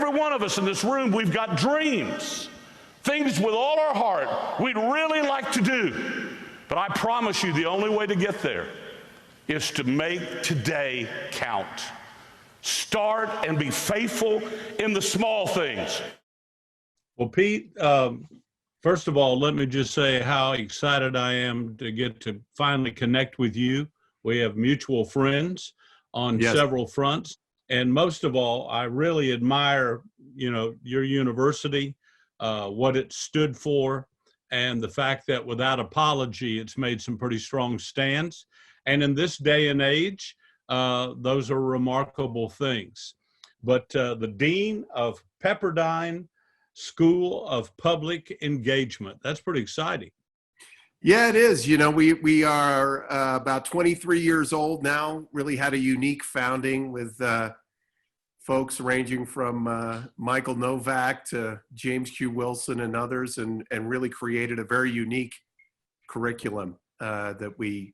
every one of us in this room, we've got dreams, things with all our heart we'd really like to do. But I promise you, the only way to get there is to make today count. Start and be faithful in the small things. Well, Pete, first of all, let me just say how excited I am to get to finally connect with you. We have mutual friends on several fronts. And most of all, I really admire, your university, what it stood for, and the fact that without apology, it's made some pretty strong stands. And in this day and age, those are remarkable things. But the Dean of Pepperdine School of Public Engagement, that's pretty exciting. Yeah, it is. We are about 23 years old now, really had a unique founding with folks ranging from Michael Novak to James Q. Wilson and others, and really created a very unique curriculum that we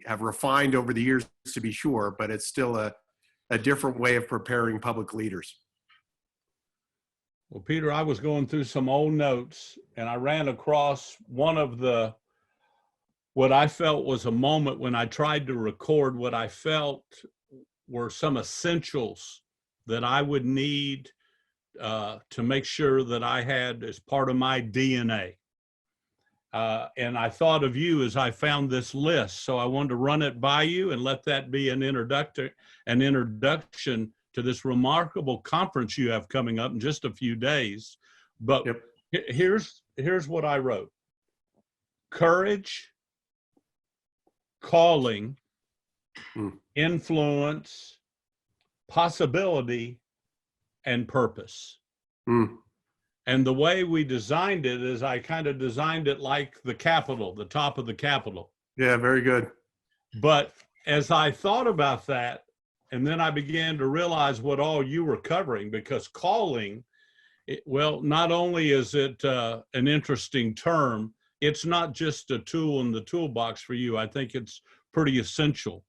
have refined over the years, to be sure, but it's still a different way of preparing public leaders. Well, Peter, I was going through some old notes and I ran across one of what I felt was a moment when I tried to record what I felt were some essentials that I would need to make sure that I had as part of my DNA. And I thought of you as I found this list. So I wanted to run it by you and let that be an introduction to this remarkable conference you have coming up in just a few days. But here's what I wrote: courage, calling, influence, possibility, and purpose. And the way we designed it is I kind of designed it like the Capitol, the top of the Capitol. Yeah, very good. But as I thought about that, and then I began to realize what all you were covering, because calling, not only is it an interesting term, it's not just a tool in the toolbox for you. I think it's pretty essential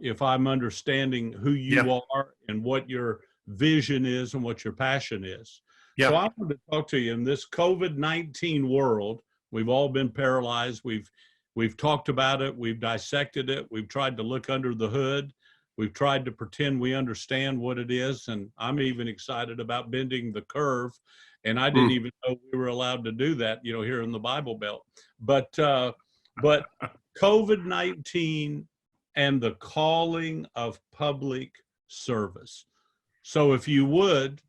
if I'm understanding who you are and what your vision is and what your passion is. So I want to talk to you in this COVID-19 world. We've all been paralyzed. We've talked about it. We've dissected it. We've tried to look under the hood. We've tried to pretend we understand what it is. And I'm even excited about bending the curve. And I didn't even know we were allowed to do that, here in the Bible Belt. But COVID-19 and the calling of public service. So if you would,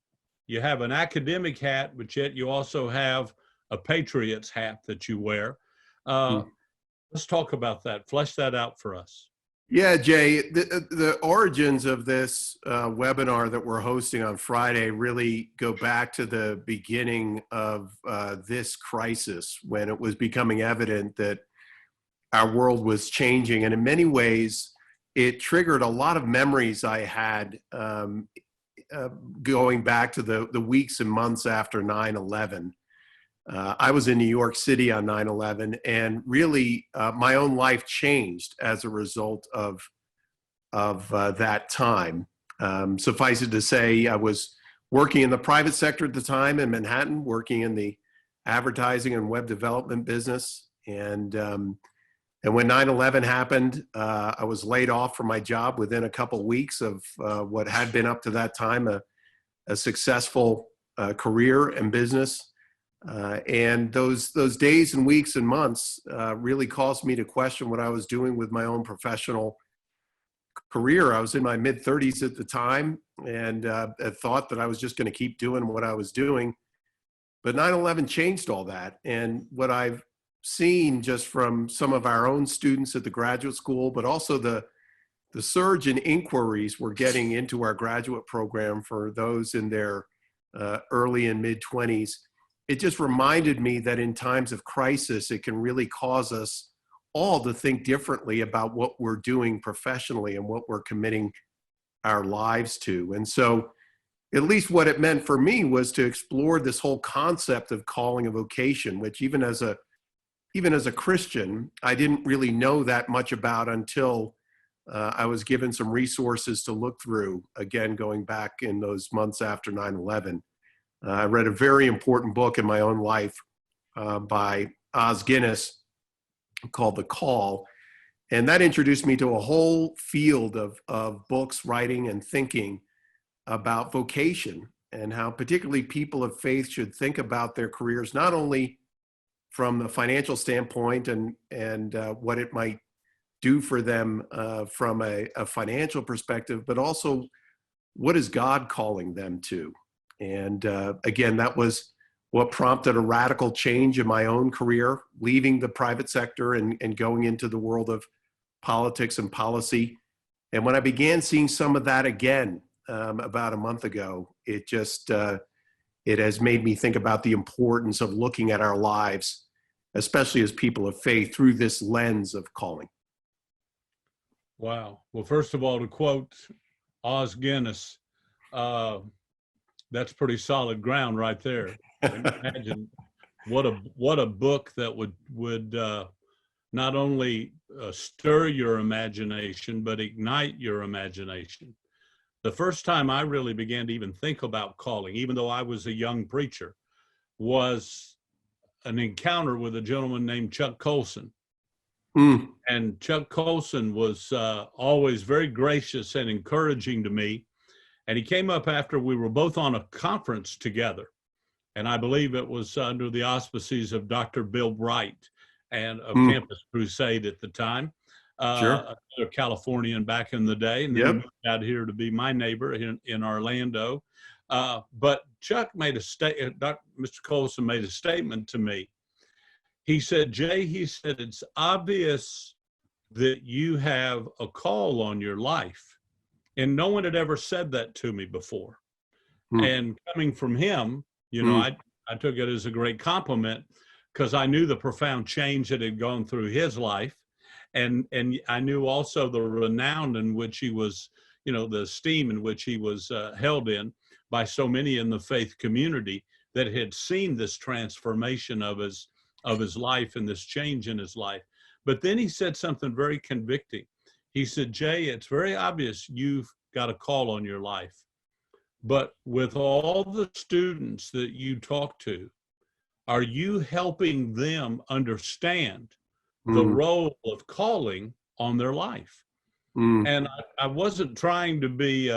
you have an academic hat, but yet you also have a patriot's hat that you wear. Let's talk about that. Flesh that out for us. Yeah, Jay, the origins of this webinar that we're hosting on Friday really go back to the beginning of this crisis, when it was becoming evident that our world was changing. And in many ways, it triggered a lot of memories I had going back to the weeks and months after 9/11. I was in New York City on 9/11, and really my own life changed as a result of that time. Suffice it to say, I was working in the private sector at the time in Manhattan, working in the advertising and web development business. And when 9/11 happened, I was laid off from my job within a couple weeks of what had been up to that time a successful career and business. And those days and weeks and months really caused me to question what I was doing with my own professional career. I was in my mid-30s at the time, and I thought that I was just going to keep doing what I was doing. But 9/11 changed all that. And what I've seen just from some of our own students at the graduate school, but also the surge in inquiries we're getting into our graduate program for those in their early and mid-20s, it just reminded me that in times of crisis, it can really cause us all to think differently about what we're doing professionally and what we're committing our lives to. And so at least what it meant for me was to explore this whole concept of calling a vocation, which even as a Christian, I didn't really know that much about until I was given some resources to look through, again, going back in those months after 9/11. I read a very important book in my own life by Os Guinness called The Call. And that introduced me to a whole field of books, writing, and thinking about vocation and how particularly people of faith should think about their careers, not only from the financial standpoint and what it might do for them from a financial perspective, but also what is God calling them to? And again, that was what prompted a radical change in my own career, leaving the private sector and going into the world of politics and policy. And when I began seeing some of that again about a month ago, it just, it has made me think about the importance of looking at our lives, especially as people of faith, through this lens of calling. Wow. Well, first of all, to quote Os Guinness, that's pretty solid ground right there. Imagine what a book that would not only stir your imagination, but ignite your imagination. The first time I really began to even think about calling, even though I was a young preacher, was an encounter with a gentleman named Chuck Colson. And Chuck Colson was always very gracious and encouraging to me. And he came up after we were both on a conference together. And I believe it was under the auspices of Dr. Bill Bright and of Campus Crusade at the time. Sure. A Californian back in the day. And then he moved out here to be my neighbor in Orlando. But Chuck made a statement, Mr. Colson made a statement to me. He said, Jay, he said, it's obvious that you have a call on your life. And no one had ever said that to me before. And coming from him, you know, I took it as a great compliment because I knew the profound change that had gone through his life. And I knew also the renown in which he was, you know, the esteem in which he was held in by so many in the faith community that had seen this transformation of his life and this change in his life. But then he said something very convicting. He said, Jay, it's very obvious you've got a call on your life. But with all the students that you talk to, are you helping them understand the role of calling on their life? And I wasn't trying to be,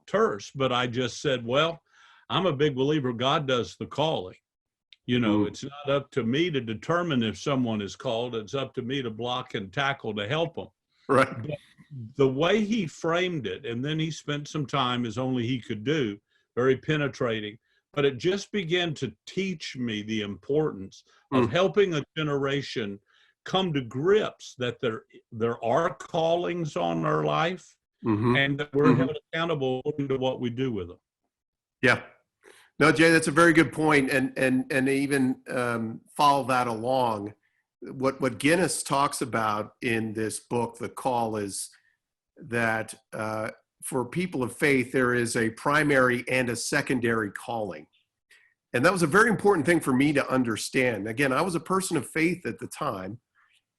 terse, but I just said, well, I'm a big believer God does the calling. You know, it's not up to me to determine if someone is called. It's up to me to block and tackle to help them. Right. But the way he framed it, and then he spent some time as only he could do, very penetrating, but it just began to teach me the importance of helping a generation come to grips that there are callings on our life and that we're held accountable to what we do with them. Yeah. No, Jay, that's a very good point. And even follow that along. What Guinness talks about in this book, The Call, is that for people of faith, there is a primary and a secondary calling. And that was a very important thing for me to understand. Again, I was a person of faith at the time.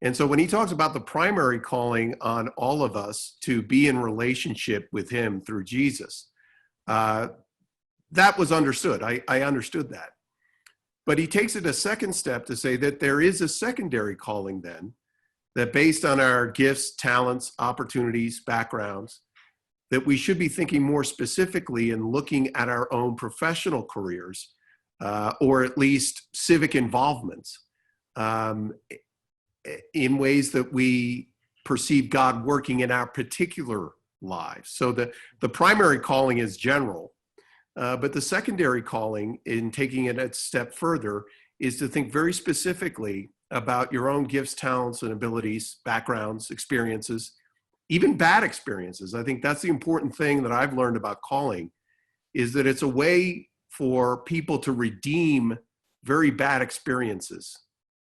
And so when he talks about the primary calling on all of us to be in relationship with him through Jesus, that was understood. I understood that. But he takes it a second step to say that there is a secondary calling then, that based on our gifts, talents, opportunities, backgrounds, that we should be thinking more specifically and looking at our own professional careers, or at least civic involvements, in ways that we perceive God working in our particular lives. So the primary calling is general, but the secondary calling, in taking it a step further, is to think very specifically about your own gifts, talents, and abilities, backgrounds, experiences, even bad experiences. I think that's the important thing that I've learned about calling, is that it's a way for people to redeem very bad experiences.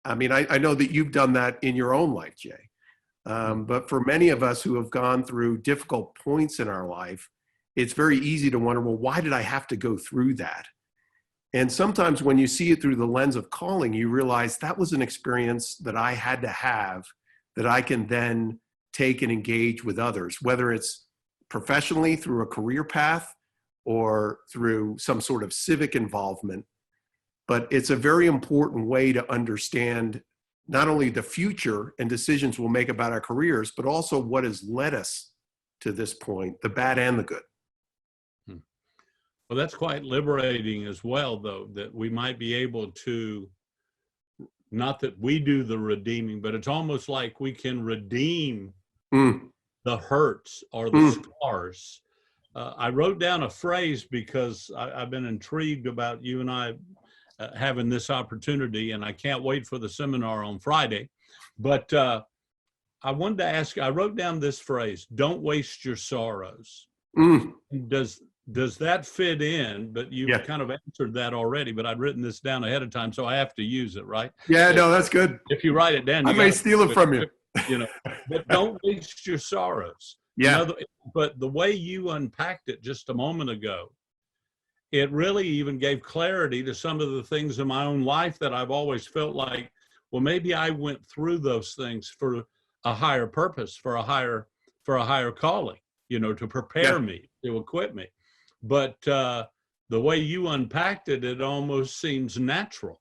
I mean, I know that you've done that in your own life, Jay. But for many of us who have gone through difficult points in our life, it's very easy to wonder, well, why did I have to go through that? And sometimes when you see it through the lens of calling, you realize that was an experience that I had to have, that I can then take and engage with others, whether it's professionally through a career path or through some sort of civic involvement. But it's a very important way to understand not only the future and decisions we'll make about our careers, but also what has led us to this point, the bad and the good. Well, that's quite liberating as well, though, that we might be able to, not that we do the redeeming, but it's almost like we can redeem the hurts or the scars. I wrote down a phrase because I've been intrigued about you and I having this opportunity, and I can't wait for the seminar on Friday. But I wanted to ask, I wrote down this phrase, don't waste your sorrows. Does that fit in? But you've kind of answered that already, but I'd written this down ahead of time, so I have to use it, right? Yeah, no, that's good. If you write it down, I may steal it from you. You know, but don't waste your sorrows. Yeah. But the way you unpacked it just a moment ago, it really even gave clarity to some of the things in my own life that I've always felt like, well, maybe I went through those things for a higher purpose, for a higher calling, you know, to prepare me, to equip me. But the way you unpacked it, it almost seems natural.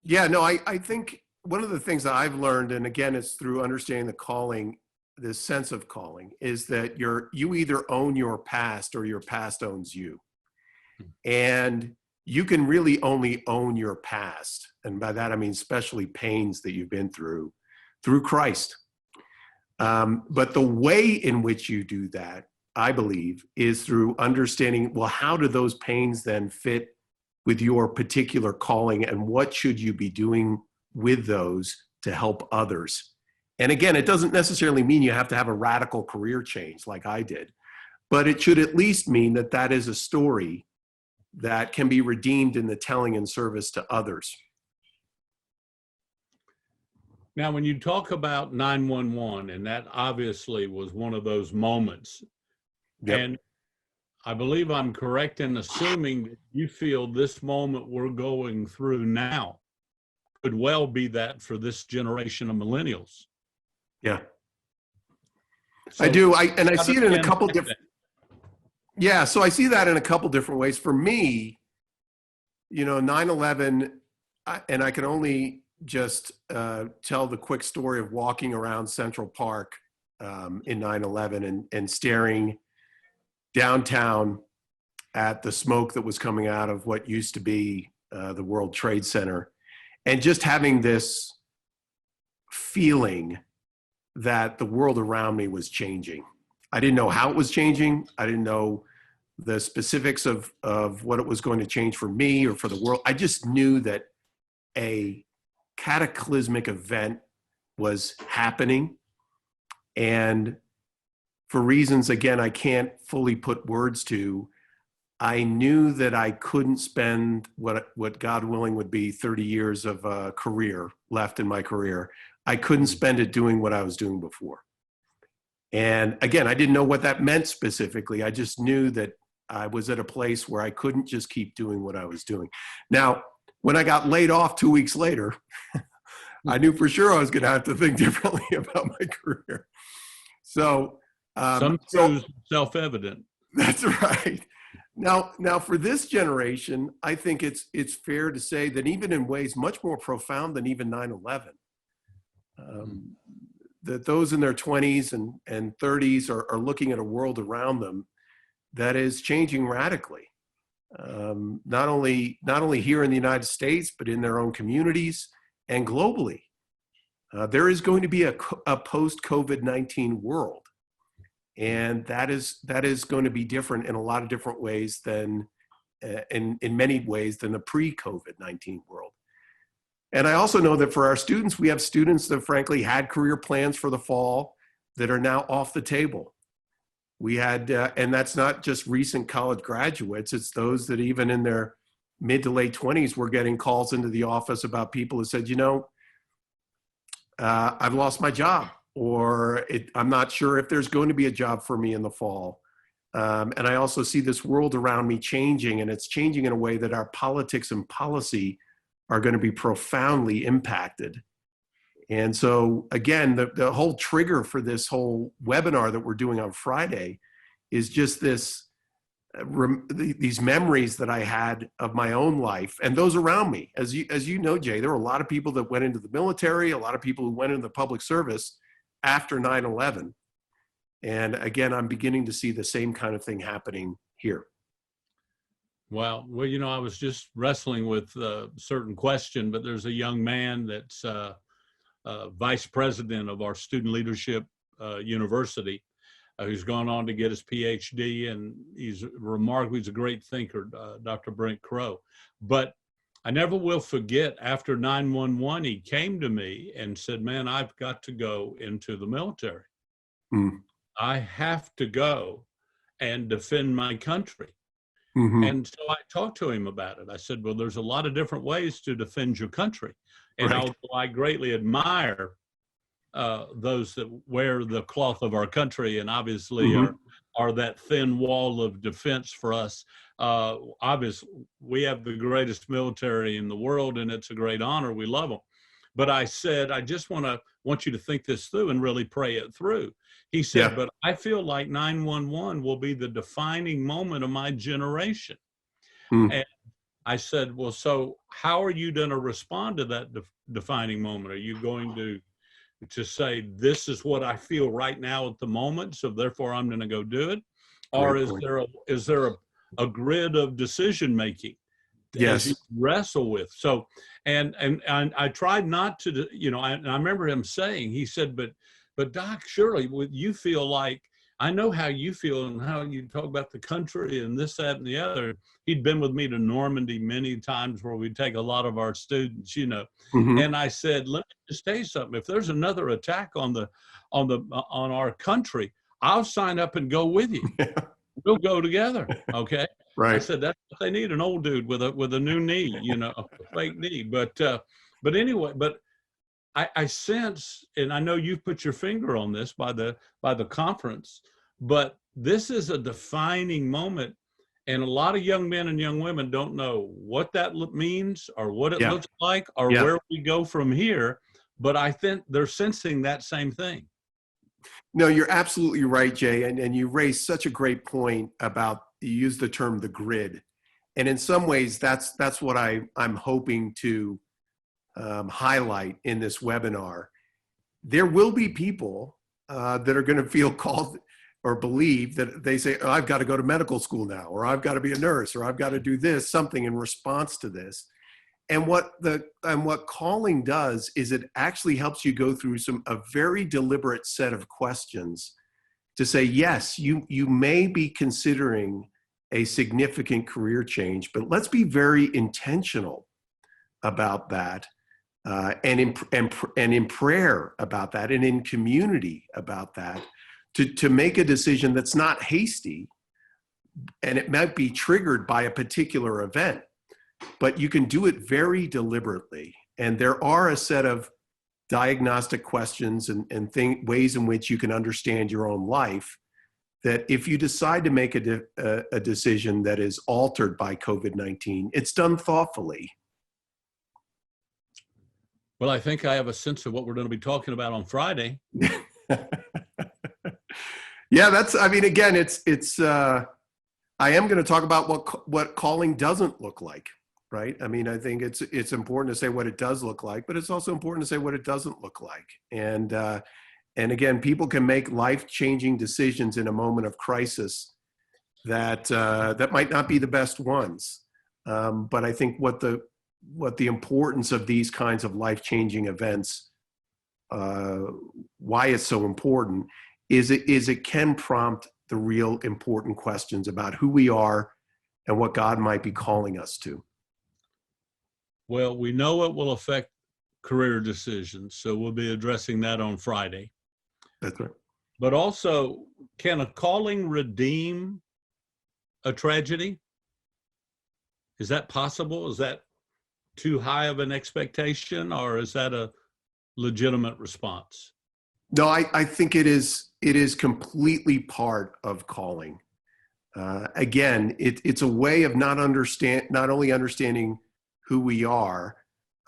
Yeah, no, I think one of the things that I've learned, and again, it's through understanding the calling, this sense of calling, is that you either own your past or your past owns you. And you can really only own your past. And by that, I mean, especially pains that you've been through Christ. But the way in which you do that, I believe, is through understanding, well, how do those pains then fit with your particular calling, and what should you be doing with those to help others? And again, it doesn't necessarily mean you have to have a radical career change like I did, but it should at least mean that that is a story that can be redeemed in the telling and service to others. Now, when you talk about 911, and that obviously was one of those moments, and I believe I'm correct in assuming that you feel this moment we're going through now could well be that for this generation of millennials. Yeah, So I do. I see it in a couple different. that? Yeah, so I see that in a couple different ways. For me, you know, 9/11, and I can only just tell the quick story of walking around Central Park in 9/11 and staring downtown at the smoke that was coming out of what used to be the World Trade Center, and just having this feeling that the world around me was changing. I didn't know how it was changing. I didn't know the specifics of what it was going to change for me or for the world. I just knew that a cataclysmic event was happening. And for reasons, again, I can't fully put words to, I knew that I couldn't spend what God willing would be 30 years of a career left in my career. I couldn't spend it doing what I was doing before. And again, I didn't know what that meant specifically. I just knew that I was at a place where I couldn't just keep doing what I was doing. Now, when I got laid off 2 weeks later, I knew for sure I was going to have to think differently about my career. So, Some truths self-evident. That's right. Now, for this generation, I think it's fair to say that even in ways much more profound than even 9/11, that those in their 20s and 30s are looking at a world around them that is changing radically. Not only here in the United States, but in their own communities and globally. There is going to be a post-COVID-19 world. And that is going to be different in a lot of different ways than, in many ways, than the pre-COVID-19 world. And I also know that for our students, we have students that frankly had career plans for the fall that are now off the table. We had, and that's not just recent college graduates, it's those that even in their mid to late 20s were getting calls into the office about people who said, you know, I've lost my job, or I'm not sure if there's going to be a job for me in the fall. And I also see this world around me changing, and it's changing in a way that our politics and policy are going to be profoundly impacted. And so again, the whole trigger for this whole webinar that we're doing on Friday is just these memories that I had of my own life and those around me. As you know, Jay, there were a lot of people that went into the military, a lot of people who went into the public service after 9/11. And again, I'm beginning to see the same kind of thing happening here. Well, I was just wrestling with a certain question, but there's a young man that's vice president of our student leadership university, who's gone on to get his PhD, and he's remarkable. He's a great thinker, Dr. Brent Crow. But I never will forget, after 9/11, he came to me and said, man, I've got to go into the military. Mm. I have to go and defend my country. Mm-hmm. And so I talked to him about it. I said, well, there's a lot of different ways to defend your country. And Right. although I greatly admire those that wear the cloth of our country and obviously are that thin wall of defense for us, obviously we have the greatest military in the world, and it's a great honor. We love them. But I said, I just want you to think this through and really pray it through. He said, but I feel like 9/11 will be the defining moment of my generation. And I said, well, so how are you going to respond to that defining moment? Are you going to say, this is what I feel right now at the moment, so therefore I'm going to go do it? Or is there a grid of decision making as you wrestle with? So, and I tried not to, and I remember him saying, he said, but Doc, surely you feel like, I know how you feel and how you talk about the country and this, that, and the other. He'd been with me to Normandy many times where we take a lot of our students, And I said, let me just tell you something. If there's another attack on our country, I'll sign up and go with you. We'll go together. Okay. Right. I said, that's what they need, an old dude with a new knee, a fake knee. But anyway, I sense, and I know you've put your finger on this by the conference, but this is a defining moment, and a lot of young men and young women don't know what that means or what it looks like or where we go from here. But I think they're sensing that same thing. No, you're absolutely right, Jay, and you raised such a great point about, you use the term the grid, and in some ways that's what I'm hoping to highlight in this webinar. There will be people that are going to feel called or believe that they say, oh, I've got to go to medical school now, or I've got to be a nurse, or I've got to do this, something in response to this. And what calling does is it actually helps you go through a very deliberate set of questions to say, yes, you may be considering a significant career change, but let's be very intentional about that. And in prayer about that, and in community about that, to make a decision that's not hasty, and it might be triggered by a particular event, but you can do it very deliberately. And there are a set of diagnostic questions and ways in which you can understand your own life, that if you decide to make a decision that is altered by COVID-19, it's done thoughtfully. Well, I think I have a sense of what we're going to be talking about on Friday. Yeah, again, I am going to talk about what calling doesn't look like, right? I think it's important to say what it does look like, but it's also important to say what it doesn't look like. And again, people can make life-changing decisions in a moment of crisis that might not be the best ones. But I think what the importance of these kinds of life-changing events, why it's so important, is it can prompt the real important questions about who we are and what God might be calling us to. Well, we know it will affect career decisions, so we'll be addressing that on Friday. That's right. But also, can a calling redeem a tragedy? Is that possible? Is that too high of an expectation, or is that a legitimate response? No, I think it is completely part of calling. Again, it's a way of not only understanding who we are,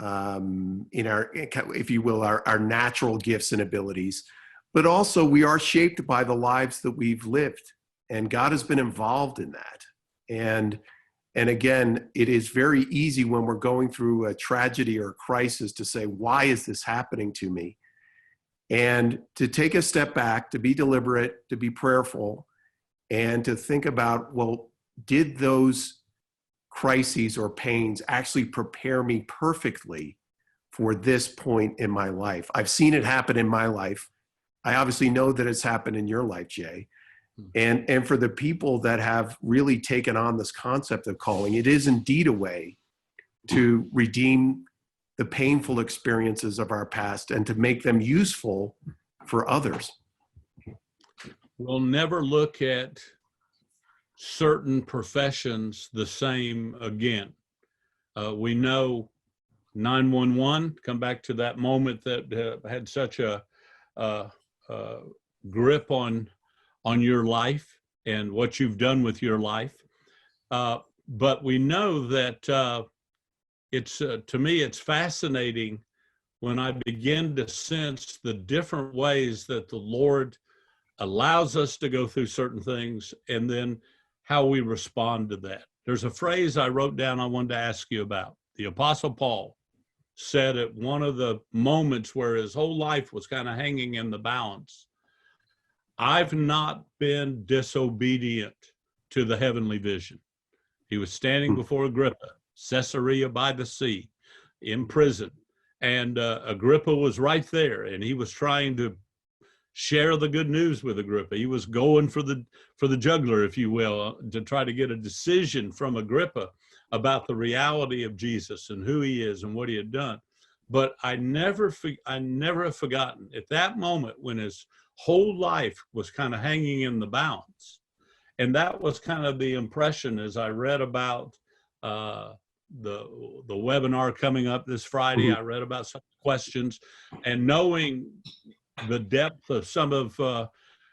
in our, if you will, our natural gifts and abilities, but also we are shaped by the lives that we've lived, and God has been involved in that. And again, it is very easy when we're going through a tragedy or a crisis to say, why is this happening to me? And to take a step back, to be deliberate, to be prayerful, and to think about, well, did those crises or pains actually prepare me perfectly for this point in my life? I've seen it happen in my life. I obviously know that it's happened in your life, Jay. And for the people that have really taken on this concept of calling, it is indeed a way to redeem the painful experiences of our past and to make them useful for others. We'll never look at certain professions the same again. We know 911, come back to that moment that had such a grip on your life and what you've done with your life. But we know that it's to me, it's fascinating when I begin to sense the different ways that the Lord allows us to go through certain things and then how we respond to that. There's a phrase I wrote down I wanted to ask you about. The Apostle Paul said at one of the moments where his whole life was kind of hanging in the balance, I've not been disobedient to the heavenly vision. He was standing before Agrippa, Caesarea by the sea, in prison. And Agrippa was right there, and he was trying to share the good news with Agrippa. He was going for the jugular, if you will, to try to get a decision from Agrippa about the reality of Jesus and who he is and what he had done. But I never have forgotten at that moment when his whole life was kind of hanging in the balance. And that was kind of the impression as I read about the webinar coming up this Friday. Mm-hmm. I read about some questions, and knowing the depth of some of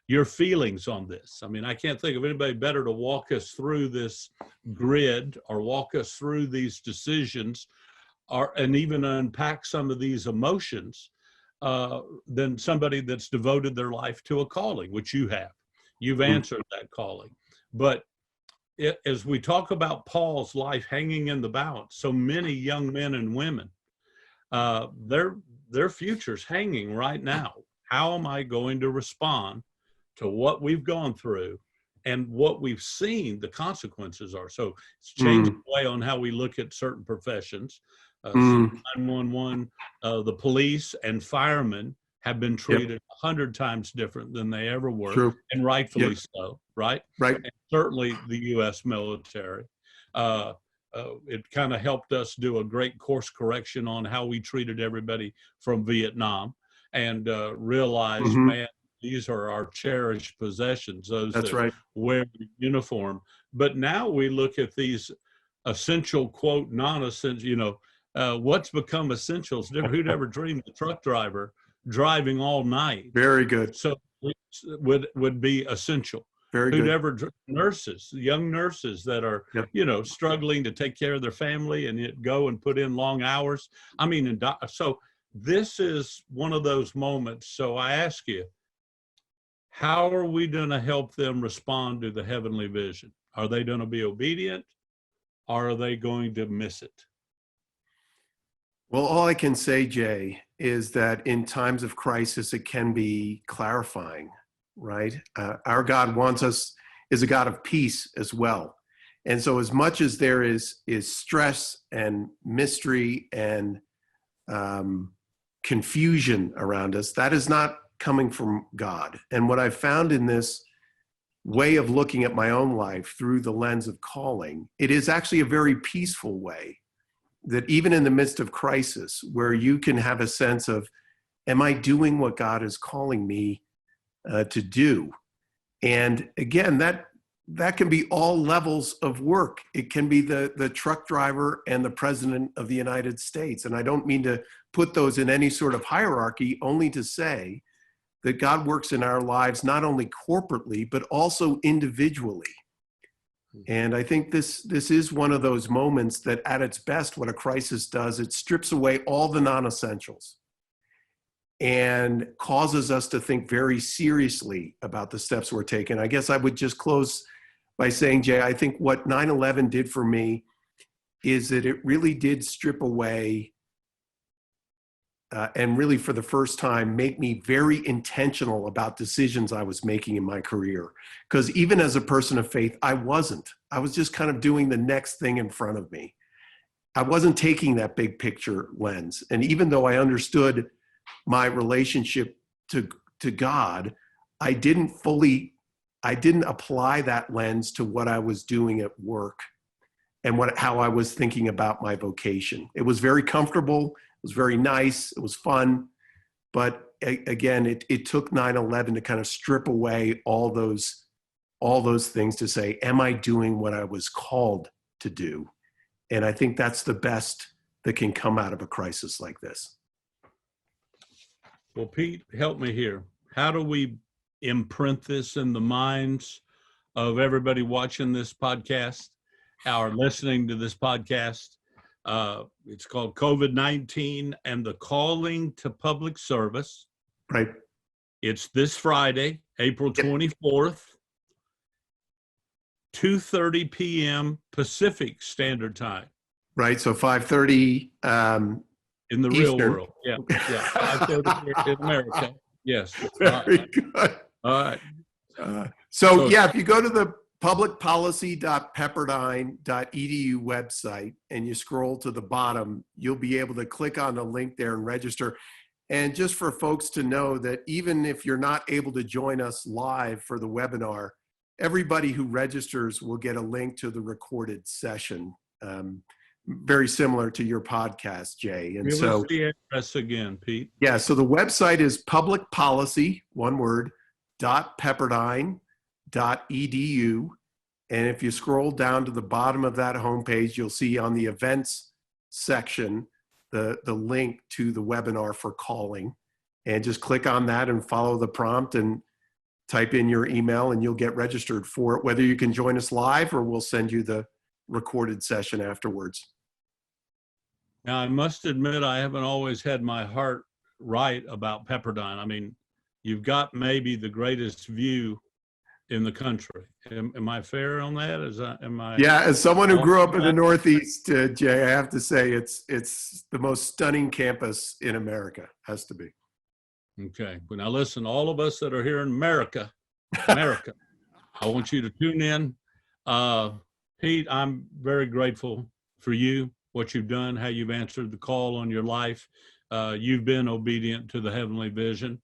your feelings on this. I mean, I can't think of anybody better to walk us through this grid or walk us through these decisions and even unpack some of these emotions than somebody that's devoted their life to a calling, which you have. You've answered that calling. But as we talk about Paul's life hanging in the balance, so many young men and women, their future's hanging right now. How am I going to respond to what we've gone through and what we've seen the consequences are? So it's changed the way on how we look at certain professions. 911, the police and firemen have been treated 100 times different than they ever were. True. And rightfully so, right? Right. And certainly the U.S. military. It kind of helped us do a great course correction on how we treated everybody from Vietnam and realize, man, these are our cherished possessions, those That's that right. wear the uniform. But now we look at these essential, quote, non-essential, what's become essentials. Who'd ever dreamed the truck driver driving all night? Very good. So would be essential. Very Who'd good. ever nurses, young nurses that are, struggling to take care of their family and yet go and put in long hours. I mean, so this is one of those moments. So I ask you, how are we going to help them respond to the heavenly vision? Are they going to be obedient? Or are they going to miss it? Well, all I can say, Jay, is that in times of crisis, it can be clarifying, right? Our God is a God of peace as well. And so as much as there is stress and mystery and confusion around us, that is not coming from God. And what I've found in this way of looking at my own life through the lens of calling, it is actually a very peaceful way. That even in the midst of crisis, where you can have a sense of, am I doing what God is calling me to do? And again, that can be all levels of work. It can be the truck driver and the president of the United States. And I don't mean to put those in any sort of hierarchy, only to say that God works in our lives, not only corporately, but also individually. And I think this is one of those moments that at its best, what a crisis does, it strips away all the non-essentials and causes us to think very seriously about the steps we're taking. I guess I would just close by saying, Jay, I think what 9/11 did for me is that it really did strip away and really for the first time make me very intentional about decisions I was making in my career. Because even as a person of faith, I wasn't. I was just kind of doing the next thing in front of me. I wasn't taking that big picture lens. And even though I understood my relationship to God, I didn't apply that lens to what I was doing at work and how I was thinking about my vocation. It was very comfortable. It was very nice. It was fun. But again, it took 9/11 to kind of strip away all those things to say, am I doing what I was called to do? And I think that's the best that can come out of a crisis like this. Well, Pete, help me here. How do we imprint this in the minds of everybody watching this podcast or listening to this podcast? It's called COVID-19 and the Calling to Public Service. Right. It's this Friday, April 24th, 2:30 p.m. Pacific Standard Time. Right. So 5:30 in the Eastern. real world. Yeah. 5:30 in America. Yes. Very good. All right. So yeah, if you go to the publicpolicy.pepperdine.edu website and you scroll to the bottom, you'll be able to click on the link there and register. And just for folks to know that even if you're not able to join us live for the webinar, everybody who registers will get a link to the recorded session, very similar to your podcast, Jay. And Give us the address again, Pete. Yeah, so the website is publicpolicy, one word, .pepperdine.edu. And if you scroll down to the bottom of that homepage, you'll see on the events section the link to the webinar for calling. And just click on that and follow the prompt and type in your email and you'll get registered for it, whether you can join us live or we'll send you the recorded session afterwards. Now, I must admit, I haven't always had my heart right about Pepperdine. I mean, you've got maybe the greatest view in the country. Am I fair on that? Yeah, as someone who grew up in the Northeast, Jay, I have to say it's the most stunning campus in America. Has to be. Okay. Well, now listen, all of us that are here in America, I want you to tune in. Pete, I'm very grateful for you, what you've done, how you've answered the call on your life. You've been obedient to the heavenly vision.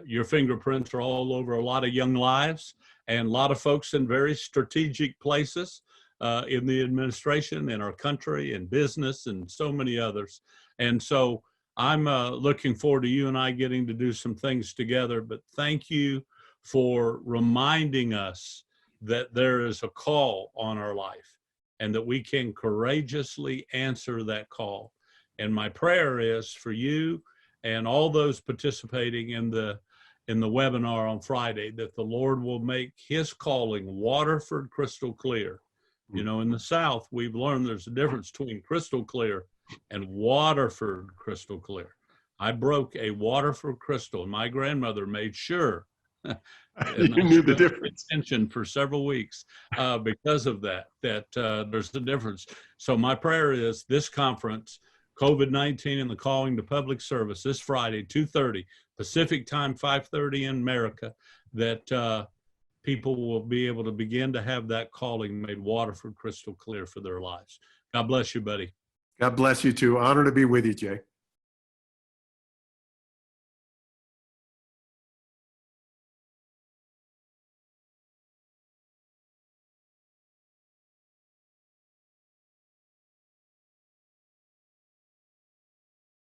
Your fingerprints are all over a lot of young lives and a lot of folks in very strategic places in the administration, in our country, in business, and so many others. And so I'm looking forward to you and I getting to do some things together. But thank you for reminding us that there is a call on our life and that we can courageously answer that call. And my prayer is for you and all those participating in the webinar on Friday, that the Lord will make his calling Waterford crystal clear. You know, in the South, we've learned there's a difference between crystal clear and Waterford crystal clear. I broke a Waterford crystal, and my grandmother made sure you knew the difference. Attention for several weeks because of that there's the difference. So my prayer is this conference, COVID-19 and the Calling to Public Service, this Friday, 2:30 Pacific time, 5:30 in America, that people will be able to begin to have that calling made Waterford crystal clear for their lives. God bless you, buddy. God bless you too. Honor to be with you, Jay.